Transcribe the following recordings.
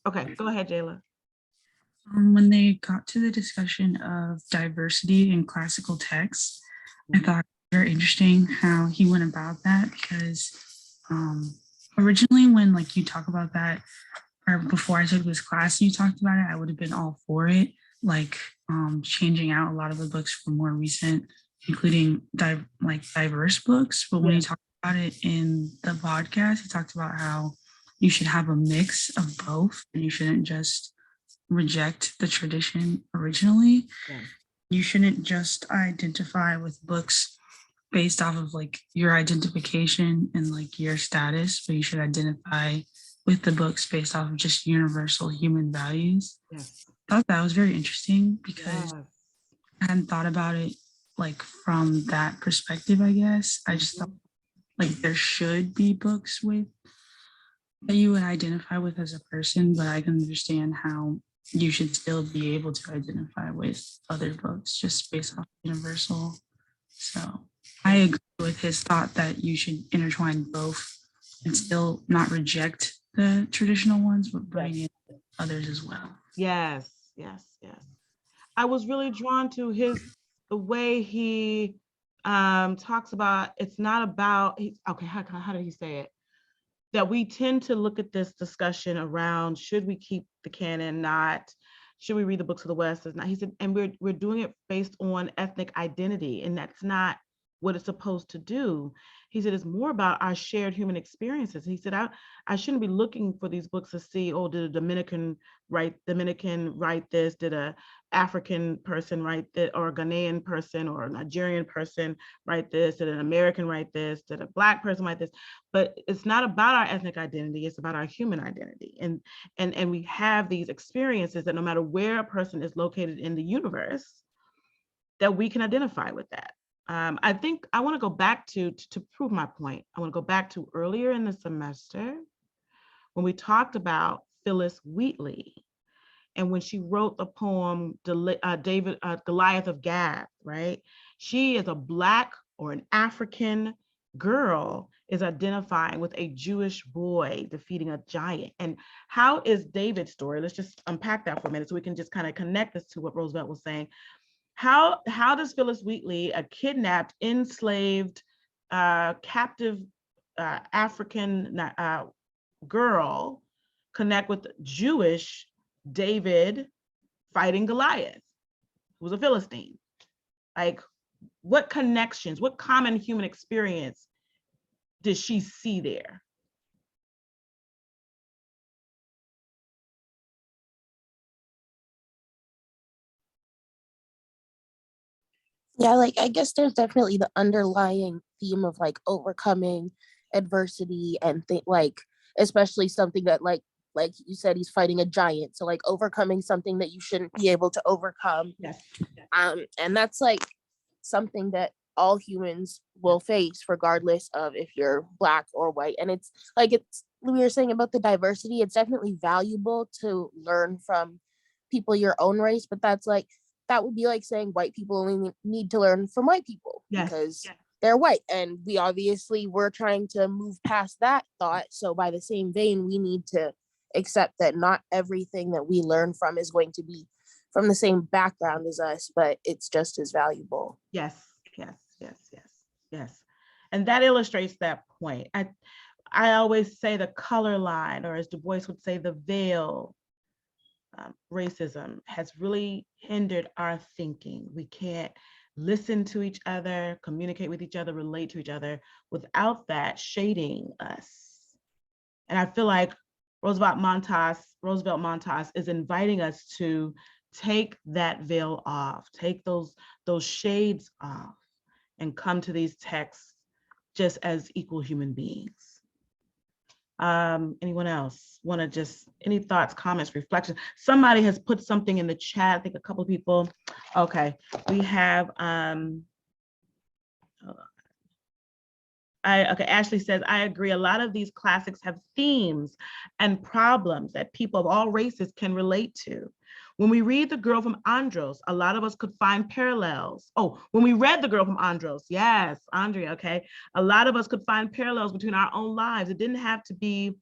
Okay, go ahead, Jayla. When they got to the discussion of diversity in classical texts, I Mhm. thought it was very interesting how he went about that because originally when like you talk about that or before I took this class and you talked about it, I would have been all for it, like changing out a lot of the books for more recent, including diverse books. But when Yeah. you talk about it in the podcast, he talked about how you should have a mix of both and you shouldn't just reject the tradition originally. Yeah. You shouldn't just identify with books based off of like your identification and like your status, but you should identify with the books based off of just universal human values. Yes. I thought that was very interesting because Yes. I hadn't thought about it like from that perspective, I guess. I just thought Mhm. like there should be books with that you would identify with as a person, but I can understand how you should still be able to identify with other books just based off universal. So I Yeah. agree with his thought that you should intertwine both and still not reject the traditional ones, but bring Yes. in others as well. Yes. Yes. Yes. I was really drawn to the way he talks about it's not about okay, how did he say it? That we tend to look at this discussion around should we keep the canon, not should we read the books of the West? Is not. He said, and we're doing it based on ethnic identity, and that's not what it's supposed to do. He said it's more about our shared human experiences. He said I shouldn't be looking for these books to see, oh, did a Dominican write this? Did a African person write that, or a Ghanaian person or a Nigerian person write this? Did an American write this? Did a Black person write this? But it's not about our ethnic identity, it's about our human identity. And we have these experiences that no matter where a person is located in the universe, that we can identify with that. I think I want to go back to prove my point. I want to go back to earlier in the semester when we talked about Phyllis Wheatley and when she wrote the poem David Goliath of Gath, right? She is a Black or an African girl is identifying with a Jewish boy defeating a giant. And how is David's story? Let's just unpack that for a minute so we can just kind of connect this to what Roosevelt was saying. How does Phyllis Wheatley, a kidnapped, enslaved, captive African girl, connect with Jewish David fighting Goliath, who was a Philistine? Like, what connections, what common human experience did she see there? Yeah, like I guess there's definitely the underlying theme of like overcoming adversity and like especially something that like you said he's fighting a giant. So like overcoming something that you shouldn't be able to overcome. Yes. And that's like something that all humans will face regardless of if you're Black or white. And it's like it's we were saying about the diversity, it's definitely valuable to learn from people your own race, but that's like that would be like saying white people only need to learn from white people Yes. because they're white, and we obviously we're trying to move past that thought. So by the same vein, we need to accept that not everything that we learn from is going to be from the same background as us, but it's just as valuable. Yes. Yes. Yes. Yes. Yes. And that illustrates that point. I always say the color line, or as Du Bois would say, the veil. Racism has really hindered our thinking. We can't listen to each other, communicate with each other, relate to each other without that shading us. And I feel like Roosevelt Montas is inviting us to take that veil off, take those shades off, and come to these texts just as equal human beings. Anyone else want to just any thoughts, comments, reflections? Somebody has put something in the chat. I think a couple of people. Okay, we have okay, Ashley says, I agree. A lot of these classics have themes and problems that people of all races can relate to. When we read The Girl from Andros, a lot of us could find parallels. Oh, when we read The Girl from Andros, yes, Andrea, okay. A lot of us could find parallels between our own lives. It didn't have to be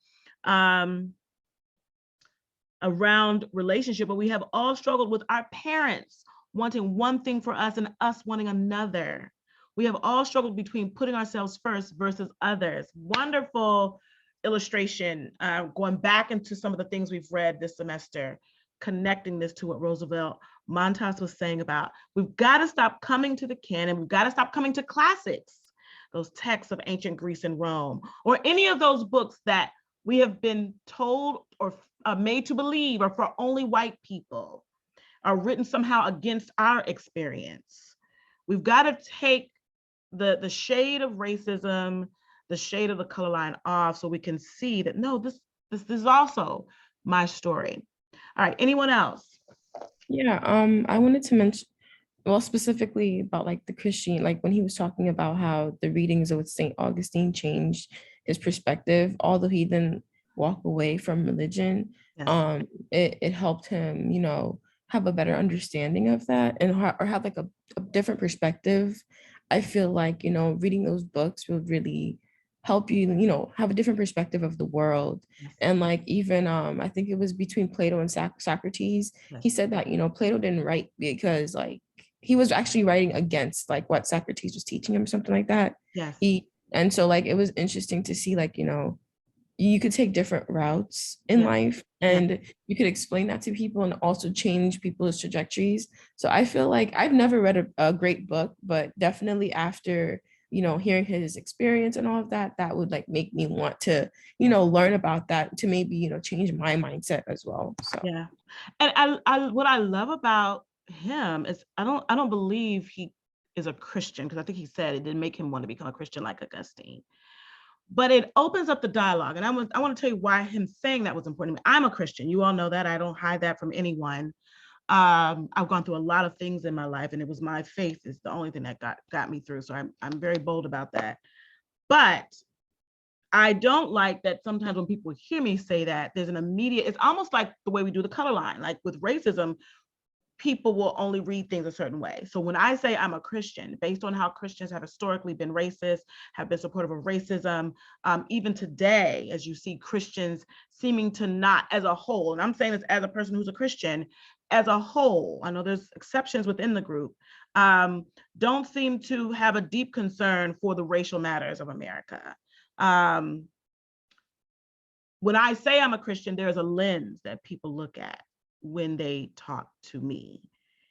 around relationship, but we have all struggled with our parents wanting one thing for us and us wanting another. We have all struggled between putting ourselves first versus others. Wonderful illustration, going back into some of the things we've read this semester, connecting this to what Roosevelt Montas was saying about, we've got to stop coming to the canon, we've got to stop coming to classics, those texts of ancient Greece and Rome, or any of those books that we have been told or made to believe are for only white people, are written somehow against our experience. We've got to take the shade of racism, the shade of the color line off, so we can see that no, this is also my story. All right, anyone else? Yeah, I wanted to mention, well, specifically about like the Christian, like when he was talking about how the readings of St. Augustine changed his perspective, although he didn't walk away from religion, Yes. It helped him, have a better understanding of that and or have like a different perspective. I feel like, reading those books will really help you, have a different perspective of the world. Yes. And like even I think it was between Plato and Socrates, Yes. he said that, Plato didn't write because like he was actually writing against like what Socrates was teaching him, something like that. Yes. And so like it was interesting to see like, you could take different routes in life and you could explain that to people and also change people's trajectories. So I feel like I've never read a great book, but definitely after, hearing his experience and all of that, that would like make me want to, learn about that to maybe, change my mindset as well. So yeah. And I what I love about him is I don't believe he is a Christian, because I think he said it didn't make him want to become a Christian like Augustine. But it opens up the dialogue. And I want to tell you why him saying that was important to me. I'm a Christian. You all know that. I don't hide that from anyone. I've gone through a lot of things in my life, and it was my faith is the only thing that got me through. So I'm very bold about that. But I don't like that sometimes when people hear me say that, there's an immediate, it's almost like the way we do the color line. Like with racism, people will only read things a certain way. So when I say I'm a Christian, based on how Christians have historically been racist, have been supportive of racism, even today, as you see Christians seeming to not, as a whole, and I'm saying this as a person who's a Christian, as a whole, I know there's exceptions within the group, don't seem to have a deep concern for the racial matters of America. When I say I'm a Christian, there's a lens that people look at when they talk to me,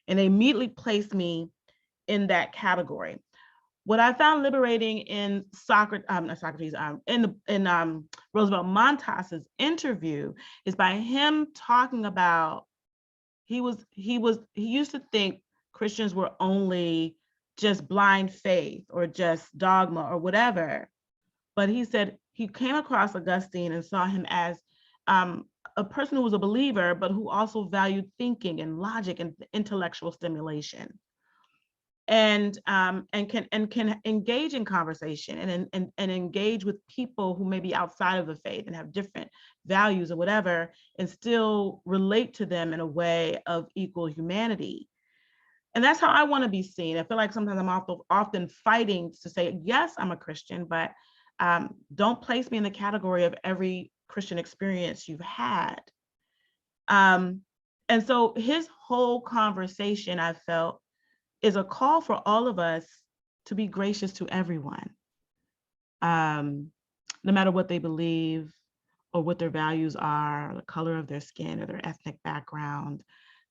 and they immediately place me in that category. What I found liberating in Roosevelt Montas's interview is by him talking about he used to think Christians were only just blind faith or just dogma or whatever, but he said he came across Augustine and saw him as a person who was a believer, but who also valued thinking and logic and intellectual stimulation, and can engage in conversation and engage with people who may be outside of the faith and have different values or whatever, and still relate to them in a way of equal humanity. And that's how I want to be seen. I feel like sometimes I'm often fighting to say, yes, I'm a Christian, but don't place me in the category of every Christian experience you've had. And so his whole conversation, I felt, is a call for all of us to be gracious to everyone, no matter what they believe or what their values are, the color of their skin or their ethnic background,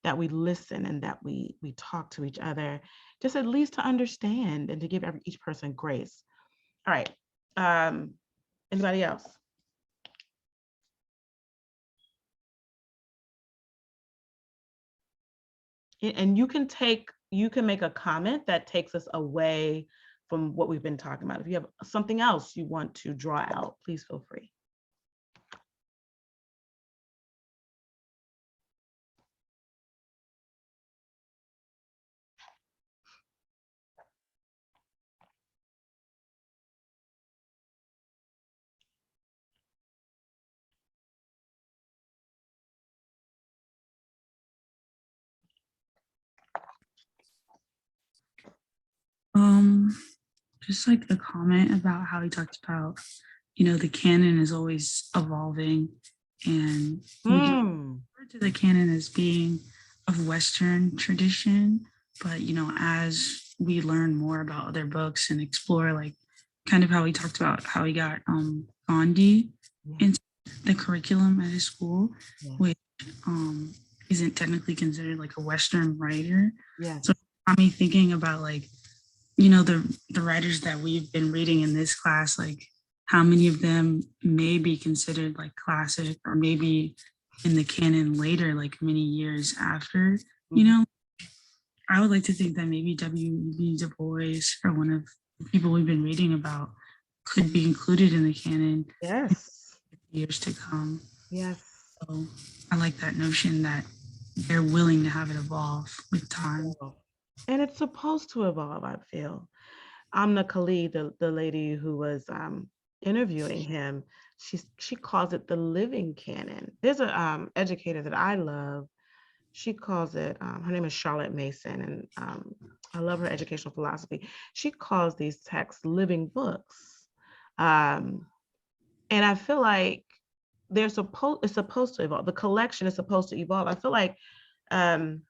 that we listen and that we talk to each other, just at least to understand and to give each person grace. All right, anybody else? And you can make a comment that takes us away from what we've been talking about. If you have something else you want to draw out, please feel free. Just like the comment about how he talked about, the canon is always evolving and we Hmm. refer to the canon as being of Western tradition. But as we learn more about other books and explore, like kind of how he talked about how he got Gandhi Yeah. into the curriculum at his school, Yes. which um, isn't technically considered like a Western writer. Yes. So it got me thinking about like the writers that we've been reading in this class, like how many of them may be considered like classic or maybe in the canon later, like many years after. I would like to think that maybe W.B. Du Bois or one of the people we've been reading about could be included in the canon Yes. years to come. Yes. So I like that notion that they're willing to have it evolve with time. And it's supposed to evolve, I feel. Amna Khalid, the lady who was interviewing him, she calls it the living canon. There's a educator that I love. She calls it, her name is Charlotte Mason, and I love her educational philosophy. She calls these texts living books. And I feel like it's supposed to evolve. The collection is supposed to evolve. I feel like um,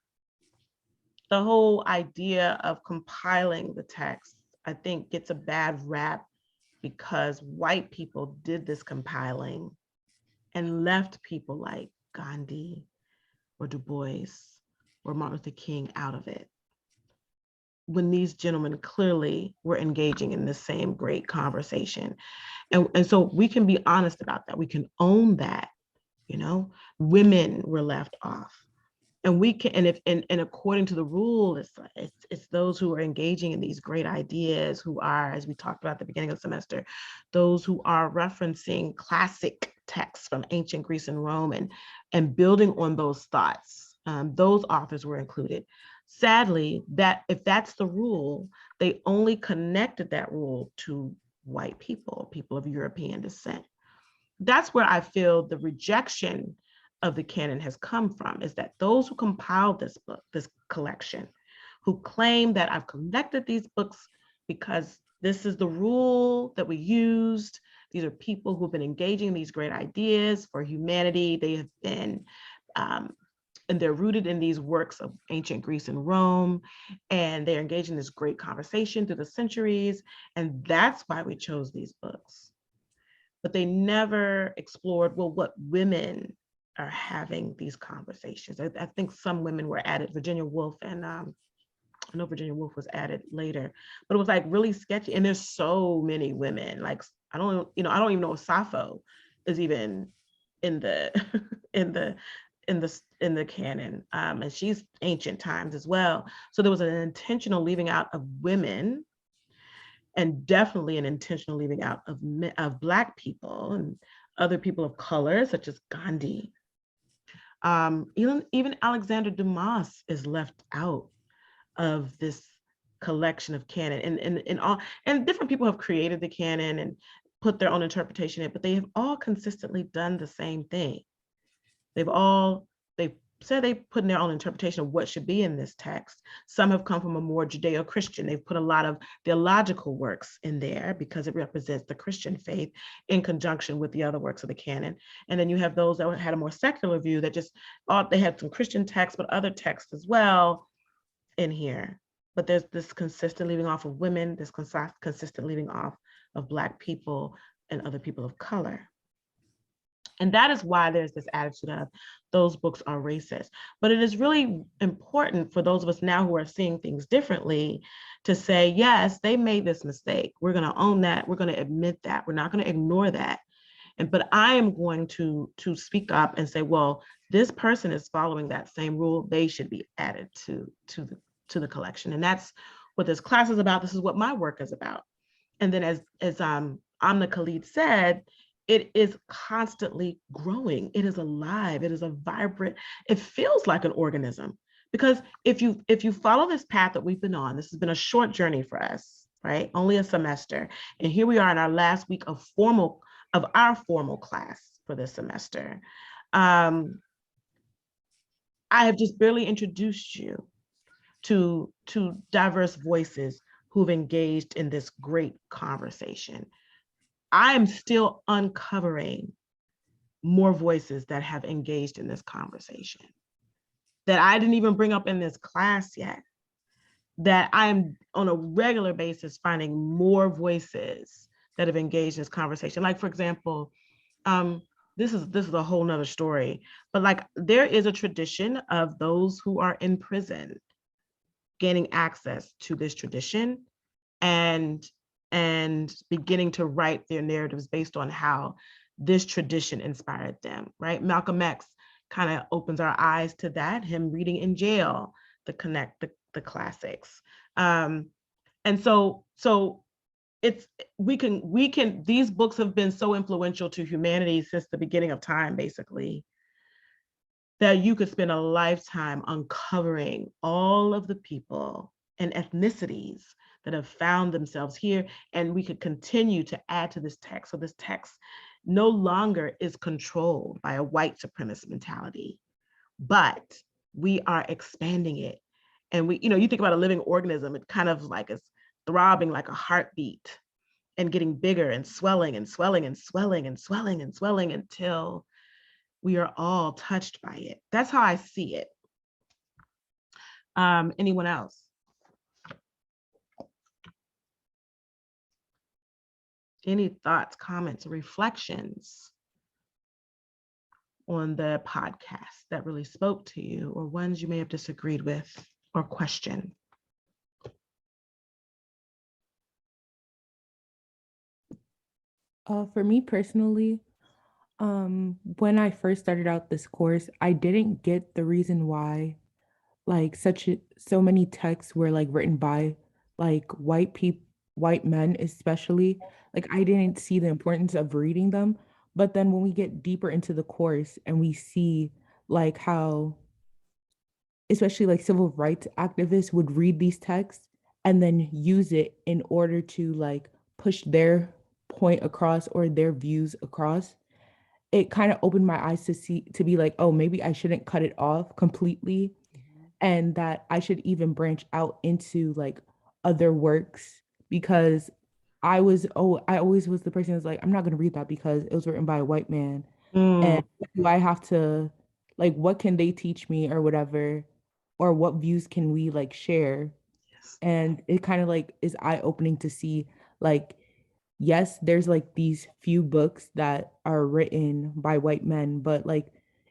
the whole idea of compiling the text, I think, gets a bad rap because white people did this compiling and left people like Gandhi or Du Bois or Martin Luther King out of it, when these gentlemen clearly were engaging in the same great conversation. And so we can be honest about that. We can own that, women were left off. And we can, and according to the rule, it's those who are engaging in these great ideas, who are, as we talked about at the beginning of the semester, those who are referencing classic texts from ancient Greece and Rome and building on those thoughts. Those authors were included. Sadly, that if that's the rule, they only connected that rule to white people of European descent. That's where I feel the rejection of the canon has come from, is that those who compiled this book, this collection, who claim that I've collected these books because this is the rule that we used. These are people who've been engaging in these great ideas for humanity. They have been, and they're rooted in these works of ancient Greece and Rome, and they're engaged in this great conversation through the centuries. And that's why we chose these books. But they never explored, well, what women are having these conversations. I think some women were added, Virginia Woolf, and I know Virginia Woolf was added later, but it was like really sketchy. And there's so many women, like I don't even know if Sappho is even in the in the canon, and she's ancient times as well. So there was an intentional leaving out of women, and definitely an intentional leaving out of Black people and other people of color, such as Gandhi. Even Alexander Dumas is left out of this collection of canon, and different people have created the canon and put their own interpretation in it, but they have all consistently done the same thing. They've said they put in their own interpretation of what should be in this text. Some have come from a more Judeo-Christian. They've put a lot of theological works in there because it represents the Christian faith in conjunction with the other works of the canon. And then you have those that had a more secular view that just, they had some Christian texts, but other texts as well in here. But there's this consistent leaving off of women, this consistent leaving off of Black people and other people of color. And that is why there's this attitude of those books are racist. But it is really important for those of us now who are seeing things differently to say, yes, they made this mistake. We're going to own that. We're going to admit that. We're not going to ignore that. But I am going to speak up and say, well, this person is following that same rule. They should be added to the collection. And that's what this class is about. This is what my work is about. And then as Amna Khalid said, it is constantly growing. It is alive. It is a vibrant, it feels like an organism. Because if you follow this path that we've been on, this has been a short journey for us, right? Only a semester. And here we are in our last week of our formal class for this semester. I have just barely introduced you to diverse voices who've engaged in this great conversation. I am still uncovering more voices that have engaged in this conversation that I didn't even bring up in this class yet, that I'm on a regular basis finding more voices that have engaged in this conversation. Like, for example, this is a whole nother story, but like there is a tradition of those who are in prison gaining access to this tradition and beginning to write their narratives based on how this tradition inspired them, right? Malcolm X kind of opens our eyes to that, him reading in jail, the classics. And so it's we can these books have been so influential to humanity since the beginning of time, basically, that you could spend a lifetime uncovering all of the people and ethnicities that have found themselves here. And we could continue to add to this text. So this text no longer is controlled by a white supremacist mentality, but we are expanding it. And we, you think about a living organism, it kind of like is throbbing like a heartbeat and getting bigger and swelling and swelling and swelling and swelling and swelling until we are all touched by it. That's how I see it. Anyone else? Any thoughts, comments, reflections on the podcast that really spoke to you, or ones you may have disagreed with or questioned? For me personally, when I first started out this course, I didn't get the reason why like so many texts were like written by like white men especially. Like I didn't see the importance of reading them. But then when we get deeper into the course and we see like how especially like civil rights activists would read these texts and then use it in order to like push their point across or their views across, it kind of opened my eyes to be like, oh, maybe I shouldn't cut it off completely, and that I should even branch out into like other works, because I always was the person who's like, I'm not gonna read that because it was written by a white man. And do I have to, like, what can they teach me or whatever, or what views can we like share? Yes. And it kind of like is eye-opening to see like, yes, there's like these few books that are written by white men, but like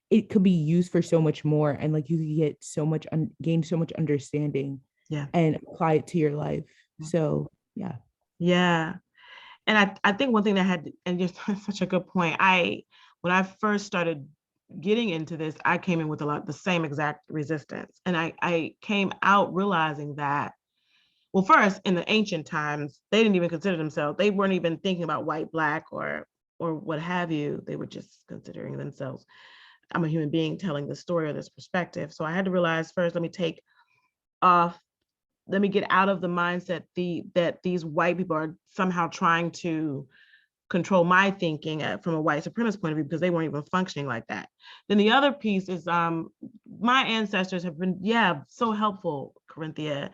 it could be used for so much more, and like you could get so much gain so much understanding, Yeah. and apply it to your life. So yeah. Yeah. And I think one thing that had, and just such a good point, when I first started getting into this, I came in with the same exact resistance. And I came out realizing that, well, first, in the ancient times, they didn't even consider themselves, they weren't even thinking about white, black, or what have you. They were just considering themselves, I'm a human being telling the story or this perspective. So I had to realize first, let me get out of the mindset that these white people are somehow trying to control my thinking from a white supremacist point of view, because they weren't even functioning like that. Then the other piece is my ancestors have been, so helpful, Corinthia,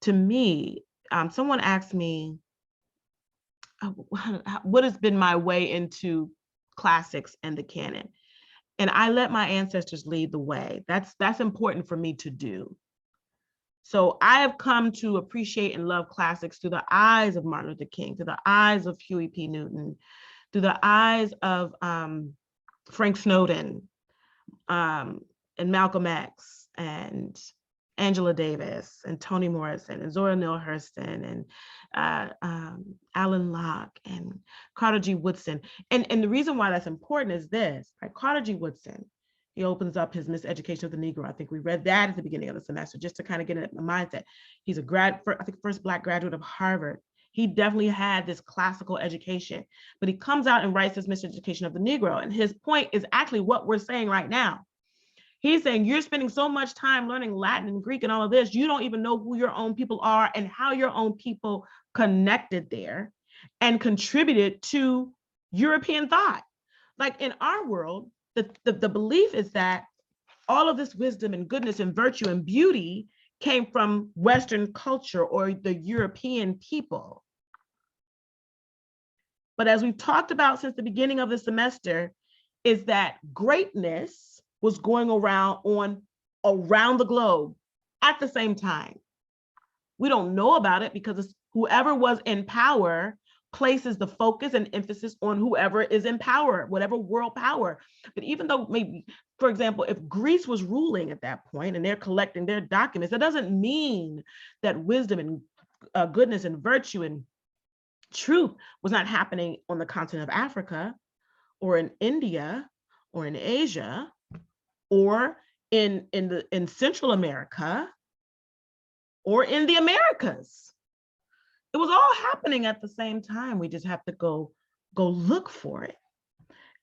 to me. Someone asked me, what has been my way into classics and the canon? And I let my ancestors lead the way. That's important for me to do. So I have come to appreciate and love classics through the eyes of Martin Luther King, through the eyes of Huey P. Newton, through the eyes of Frank Snowden, and Malcolm X, and Angela Davis, and Toni Morrison, and Zora Neale Hurston, and Alan Locke, and Carter G. Woodson. And the reason why that's important is this, right? Carter G. Woodson, he opens up his Miseducation of the Negro. I think we read that at the beginning of the semester, just to kind of get in the mindset. He's I think first Black graduate of Harvard. He definitely had this classical education, but he comes out and writes this Miseducation of the Negro. And his point is actually what we're saying right now. He's saying you're spending so much time learning Latin and Greek and all of this, you don't even know who your own people are and how your own people connected there and contributed to European thought. Like in our world, the belief is that all of this wisdom and goodness and virtue and beauty came from Western culture or the European people. But as we've talked about since the beginning of the semester, is that greatness was going around the globe at the same time. We don't know about it because it's whoever was in power places the focus and emphasis on whoever is in power, whatever world power. But even though maybe, for example, if Greece was ruling at that point and they're collecting their documents, that doesn't mean that wisdom and goodness and virtue and truth was not happening on the continent of Africa or in India or in Asia or in Central America or in the Americas. It was all happening at the same time. We just have to go look for it.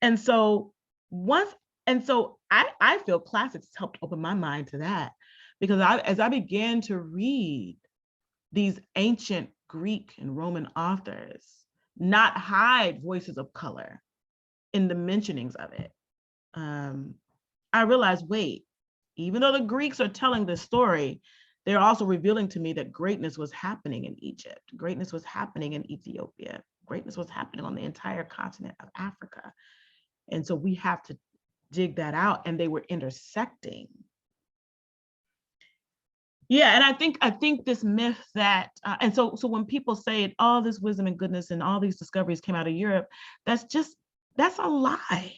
And so I feel classics helped open my mind to that, because as I began to read these ancient Greek and Roman authors not hide voices of color in the mentionings of it, I realized, wait, even though the Greeks are telling this story, they're also revealing to me that greatness was happening in Egypt. Greatness was happening in Ethiopia. Greatness was happening on the entire continent of Africa. And so we have to dig that out, and they were intersecting. Yeah, and I think this myth that, and so when people say all this wisdom and goodness and all these discoveries came out of Europe, that's a lie.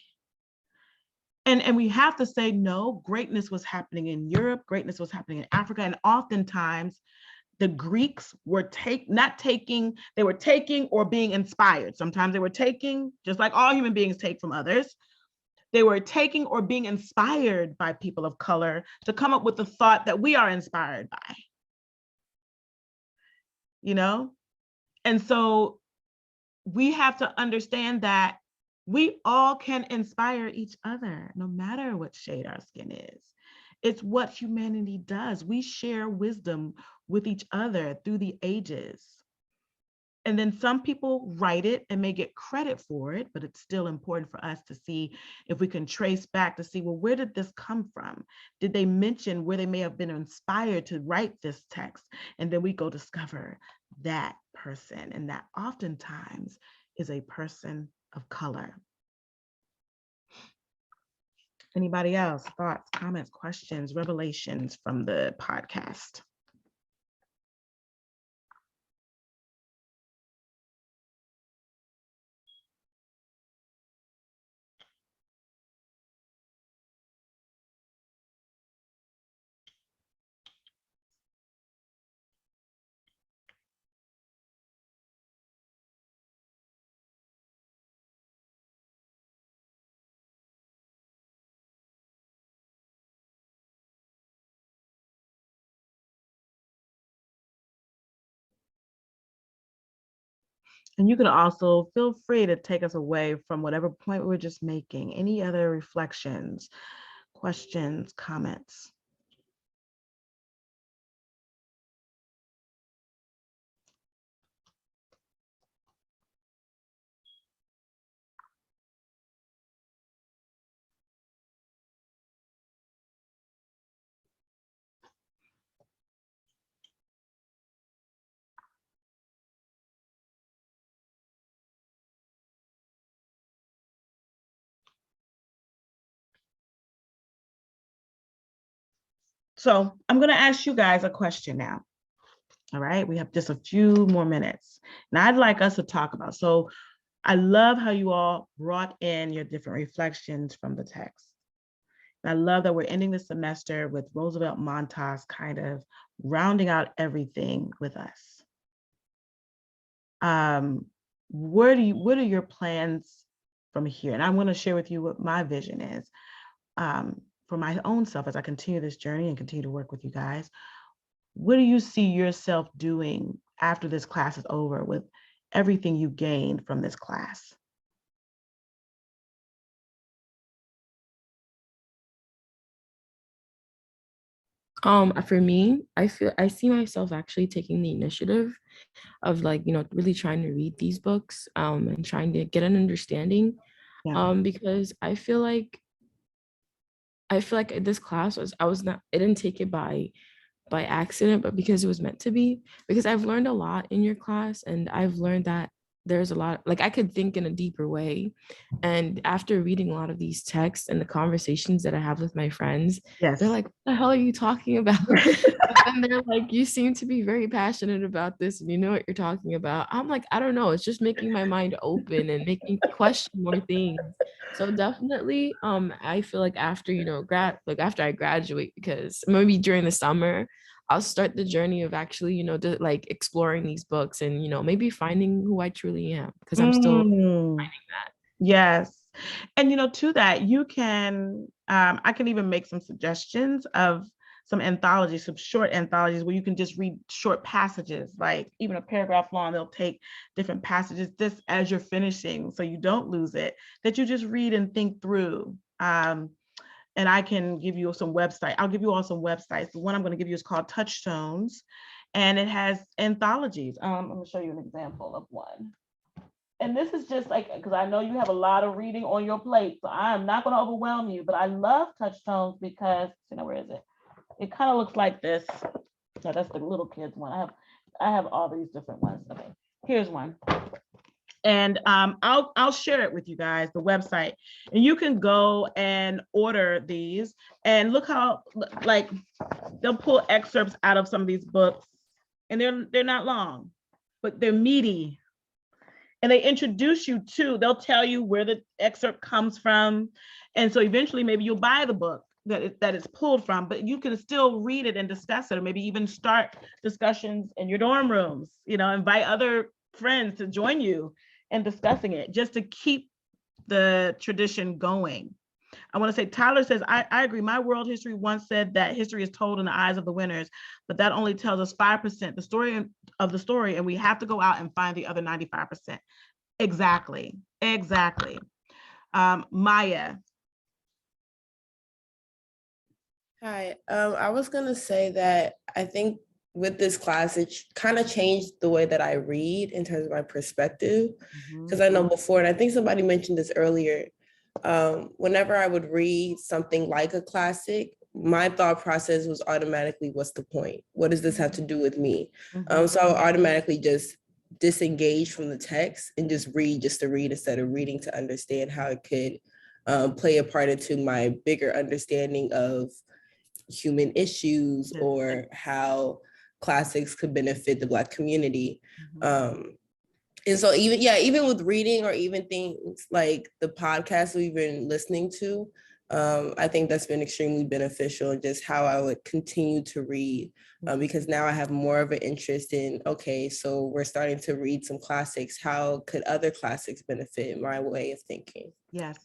And we have to say, no, greatness was happening in Europe, greatness was happening in Africa, and oftentimes the Greeks were they were taking or being inspired. Sometimes they were taking, just like all human beings take from others, they were taking or being inspired by people of color to come up with the thought that we are inspired by, you know? And so we have to understand that we all can inspire each other, no matter what shade our skin is. It's what humanity does. We share wisdom with each other through the ages. And then some people write it and may get credit for it, but it's still important for us to see if we can trace back to see, well, where did this come from? Did they mention where they may have been inspired to write this text? And then we go discover that person. And that oftentimes is a person of color. Anybody else? Thoughts, comments, questions, revelations from the podcast? And you can also feel free to take us away from whatever point we were just making. Any other reflections, questions, comments? So I'm going to ask you guys a question now. All right, we have just a few more minutes. And I'd like us to talk about, so I love how you all brought in your different reflections from the text. And I love that we're ending the semester with Roosevelt Montas kind of rounding out everything with us. What are your plans from here? And I'm going to share with you what my vision is for my own self as I continue this journey and continue to work with you guys. What do you see yourself doing after this class is over with everything you gained from this class? For me, I see myself actually taking the initiative of, like, really trying to read these books and trying to get an understanding. Yeah. Because I feel like this class I didn't take it by accident, but because it was meant to be, because I've learned a lot in your class, and I've learned that there's a lot, like I could think in a deeper way. And after reading a lot of these texts and the conversations that I have with my friends, Yes. they're like, what the hell are you talking about? And they're like, you seem to be very passionate about this and you know what you're talking about. I'm like, I don't know. It's just making my mind open and making me question more things. So definitely, I feel like after, after I graduate, because maybe during the summer, I'll start the journey of actually, like exploring these books and, maybe finding who I truly am, because I'm still Mm, finding that. yes. And to that, you can, I can even make some suggestions of some anthologies, some short anthologies where you can just read short passages, like even a paragraph long. They'll take different passages just as you're finishing, so you don't lose it, that you just read and think through. And I can give you some website. I'll give you all some websites. The one I'm going to give you is called Touchstones, and it has anthologies. I'm going to show you an example of one. And this is just like, because I know you have a lot of reading on your plate, so I'm not going to overwhelm you, but I love Touchstones because, where is it? It kind of looks like this. No, that's the little kids one. I have all these different ones. Okay, here's one. And I'll share it with you guys, the website, and you can go and order these and look how, like, they'll pull excerpts out of some of these books, and they're not long, but they're meaty. And they introduce you to, they'll tell you where the excerpt comes from. And so eventually maybe you'll buy the book that it's pulled from, but you can still read it and discuss it, or maybe even start discussions in your dorm rooms, invite other friends to join you in discussing it, just to keep the tradition going. I want to say, Tyler says, I agree. My world history once said that history is told in the eyes of the winners, but that only tells us 5% the story of the story, and we have to go out and find the other 95%. Exactly. Maya. Hi, I was gonna say that I think with this class, it kind of changed the way that I read in terms of my perspective. Because I know before, and I think somebody mentioned this earlier, whenever I would read something like a classic, my thought process was automatically, what's the point? What does this have to do with me? So I would automatically just disengage from the text and just read just to read instead of reading to understand how it could play a part into my bigger understanding of human issues or how classics could benefit the Black community. And so even with reading or even things like the podcast we've been listening to, I think that's been extremely beneficial, and just how I would continue to read, because now I have more of an interest in, okay, so we're starting to read some classics. How could other classics benefit my way of thinking? Yes.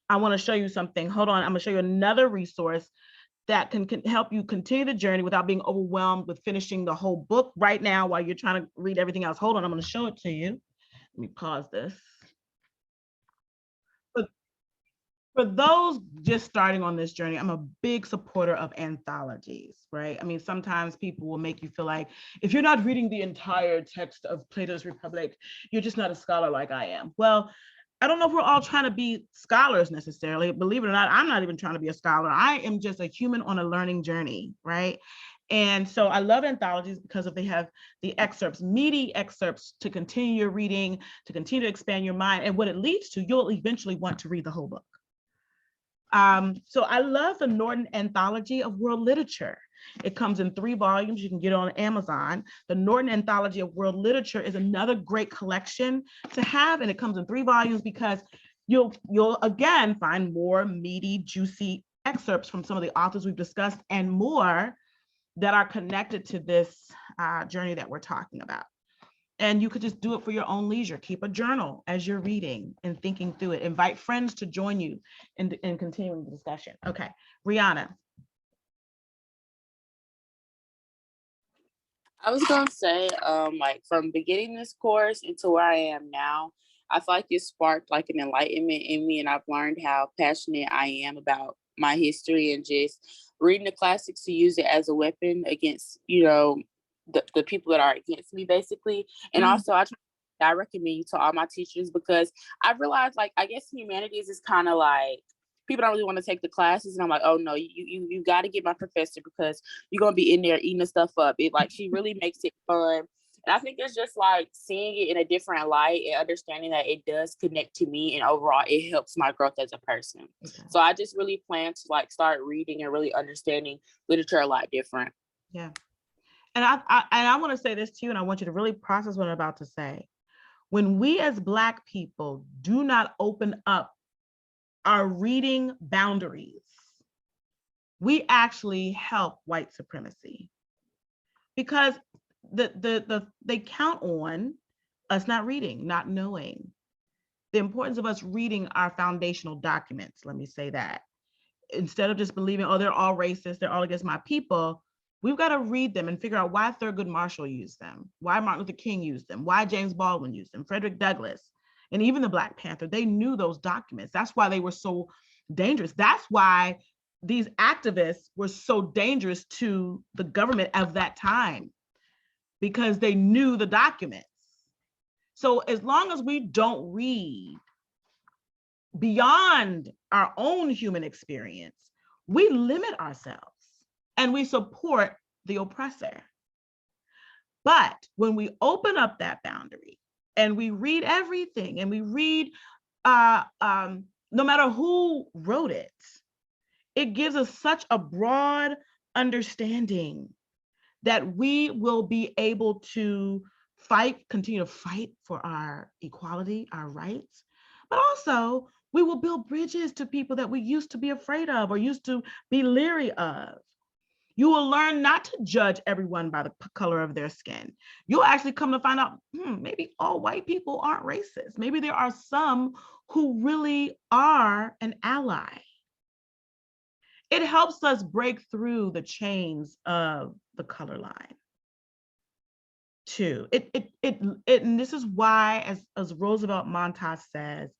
I want to show you something. Hold on. I'm going to show you another resource that can help you continue the journey without being overwhelmed with finishing the whole book right now while you're trying to read everything else. Hold on, I'm going to show it to you. Let me pause this. For those just starting on this journey, I'm a big supporter of anthologies, right? I mean, sometimes people will make you feel like if you're not reading the entire text of Plato's Republic, you're just not a scholar like I am. Well, I don't know if we're all trying to be scholars necessarily. Believe it or not, I'm not even trying to be a scholar. I am just a human on a learning journey, right? And so I love anthologies because they have the excerpts, meaty excerpts to continue your reading, to continue to expand your mind. And what it leads to, you'll eventually want to read the whole book. So I love the Norton Anthology of World Literature. It comes in 3 volumes. You can get it on Amazon. The Norton Anthology of World Literature is another great collection to have, and it comes in 3 volumes because you'll again find more meaty, juicy excerpts from some of the authors we've discussed, and more that are connected to this journey that we're talking about. And you could just do it for your own leisure. Keep a journal as you're reading and thinking through it. Invite friends to join you in continuing the discussion. Okay, Rihanna. I was gonna say, like from beginning this course into where I am now, I feel like it sparked like an enlightenment in me, and I've learned how passionate I am about my history and just reading the classics to use it as a weapon against, the people that are against me, basically. And also, I recommend you to all my teachers, because I realized, like, I guess humanities is kind of like, people don't really want to take the classes, and I'm like, oh no, you got to get my professor, because you're gonna be in there eating the stuff up. It, like, she really makes it fun, And I think it's just like seeing it in a different light and understanding that it does connect to me, and overall it helps my growth as a person. Okay. So I just really plan to like start reading and really understanding literature a lot different. Yeah. And I want to say this to you, and I want you to really process what I'm about to say. When we as Black people do not open up our reading boundaries, we actually help white supremacy, because they count on us not reading, not knowing. The importance of us reading our foundational documents, let me say that. Instead of just believing, oh, they're all racist, they're all against my people, we've got to read them and figure out why Thurgood Marshall used them, why Martin Luther King used them, why James Baldwin used them, Frederick Douglass, and even the Black Panther. They knew those documents. That's why they were so dangerous. That's why these activists were so dangerous to the government of that time, because they knew the documents. So as long as we don't read beyond our own human experience, we limit ourselves and we support the oppressor. But when we open up that boundary and we read everything, and we read no matter who wrote it, it gives us such a broad understanding that we will be able to continue to fight for our equality, our rights, but also we will build bridges to people that we used to be afraid of or used to be leery of. You will learn not to judge everyone by the color of their skin. You'll actually come to find out, maybe all white people aren't racist. Maybe there are some who really are an ally. It helps us break through the chains of the color line too. And this is why, as Roosevelt Montas says,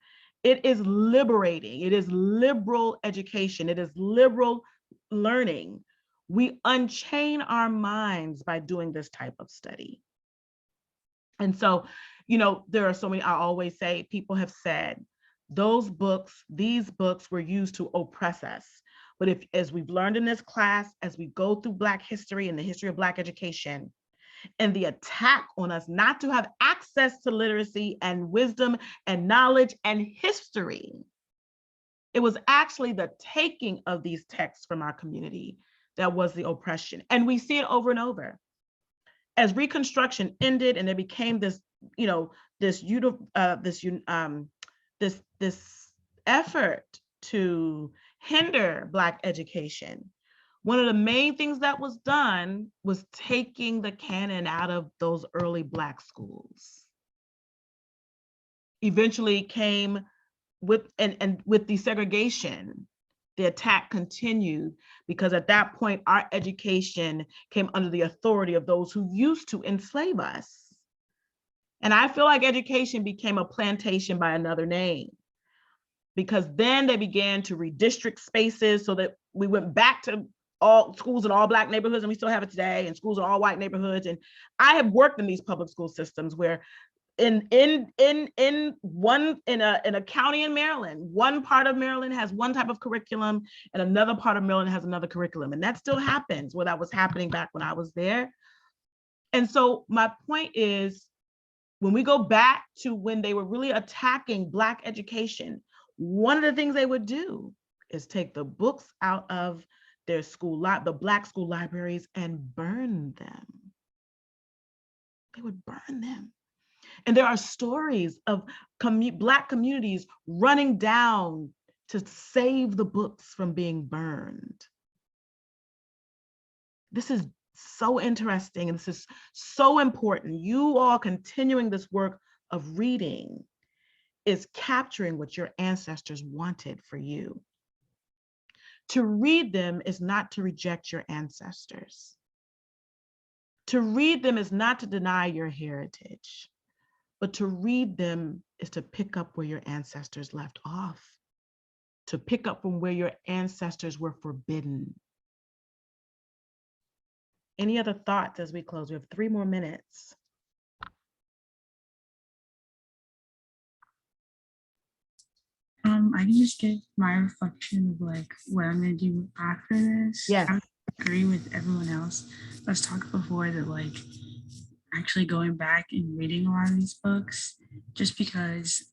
it is liberating. It is liberal education. It is liberal learning. We unchain our minds by doing this type of study. And so, there are so many, I always say, people have said, these books were used to oppress us. But as we've learned in this class, as we go through Black history and the history of Black education, and the attack on us not to have access to literacy and wisdom and knowledge and history, it was actually the taking of these texts from our community that was the oppression. And we see it over and over. As Reconstruction ended and there became this effort to hinder Black education, one of the main things that was done was taking the canon out of those early Black schools. Eventually came with desegregation, the attack continued, because at that point, our education came under the authority of those who used to enslave us. And I feel like education became a plantation by another name, because then they began to redistrict spaces so that we went back to all schools in all Black neighborhoods, and we still have it today, and schools in all white neighborhoods. And I have worked in these public school systems where in a county in Maryland, one part of Maryland has one type of curriculum and another part of Maryland has another curriculum. And that still happens, where that was happening back when I was there. And so my point is, when we go back to when they were really attacking Black education, one of the things they would do is take the books out of their the Black school libraries, and burn them. They would burn them. And there are stories of Black communities running down to save the books from being burned. This is so interesting, and this is so important. You all continuing this work of reading is capturing what your ancestors wanted for you. To read them is not to reject your ancestors. To read them is not to deny your heritage. But to read them is to pick up where your ancestors left off, to pick up from where your ancestors were forbidden. Any other thoughts as we close? We have 3 more minutes. I can just give my reflection of like what I'm gonna do after this. Yes. I agree with everyone else that's talked before that like actually going back and reading a lot of these books, just because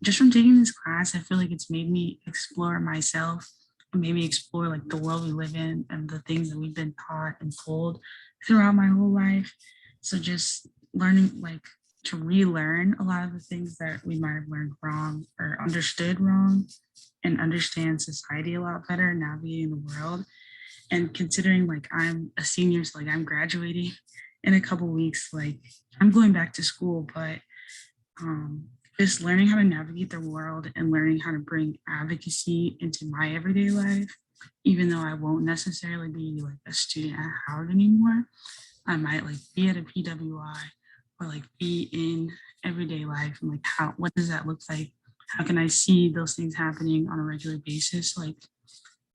just from taking this class, I feel like it's made me explore myself, and maybe explore like the world we live in and the things that we've been taught and told throughout my whole life. So just learning like to relearn a lot of the things that we might have learned wrong or understood wrong, and understand society a lot better, navigating the world. And considering like I'm a senior, so like I'm graduating in a couple weeks, like I'm going back to school, but just learning how to navigate the world and learning how to bring advocacy into my everyday life, even though I won't necessarily be like a student at Howard anymore. I might like be at a PWI or like be in everyday life, and like what does that look like? How can I see those things happening on a regular basis, like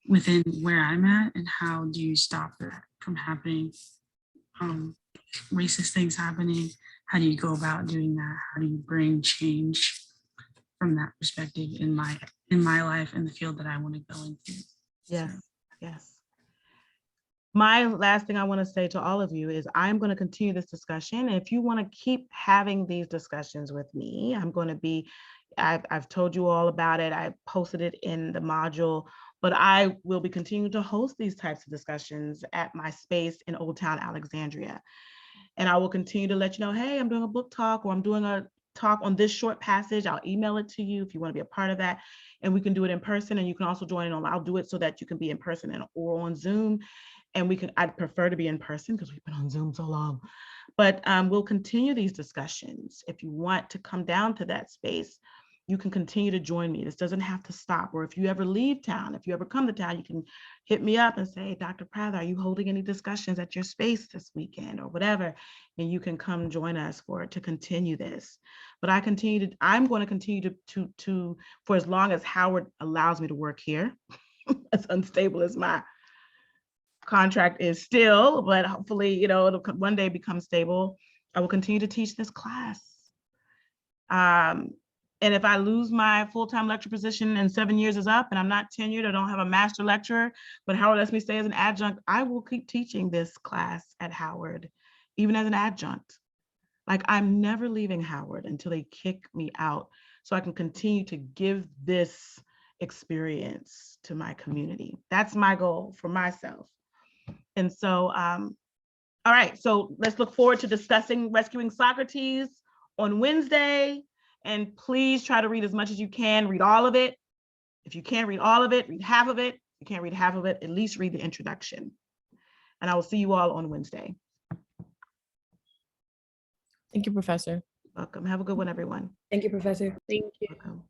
within where I'm at, and how do you stop that from happening? Racist things happening. How do you go about doing that? How do you bring change from that perspective in my life and the field that I want to go into? Yes, yes. My last thing I want to say to all of you is I'm going to continue this discussion. And if you want to keep having these discussions with me, I've told you all about it. I posted it in the module, but I will be continuing to host these types of discussions at my space in Old Town Alexandria. And I will continue to let you know, hey, I'm doing a book talk, or I'm doing a talk on this short passage. I'll email it to you if you want to be a part of that. And we can do it in person, and you can also join in on, I'll do it so that you can be in person or on Zoom. And I'd prefer to be in person because we've been on Zoom so long. But we'll continue these discussions. If you want to come down to that space, you can continue to join me. This doesn't have to stop. Or if you ever leave town, if you ever come to town, you can hit me up and say, Dr. Prather, are you holding any discussions at your space this weekend or whatever? And you can come join us to continue this. But I'm going to continue to for as long as Howard allows me to work here, as unstable as my contract is still, but hopefully, it'll one day become stable. I will continue to teach this class. And if I lose my full-time lecture position and 7 years is up and I'm not tenured, I don't have a master lecturer, but Howard lets me stay as an adjunct, I will keep teaching this class at Howard, even as an adjunct. Like, I'm never leaving Howard until they kick me out, so I can continue to give this experience to my community. That's my goal for myself. And so, all right, so let's look forward to discussing Rescuing Socrates on Wednesday. And please try to read as much as you can. Read all of it. If you can't read all of it, read half of it. If you can't read half of it, at least read the introduction. And I will see you all on Wednesday. Thank you, Professor. Welcome. Have a good one, everyone. Thank you, Professor. Thank you. Welcome.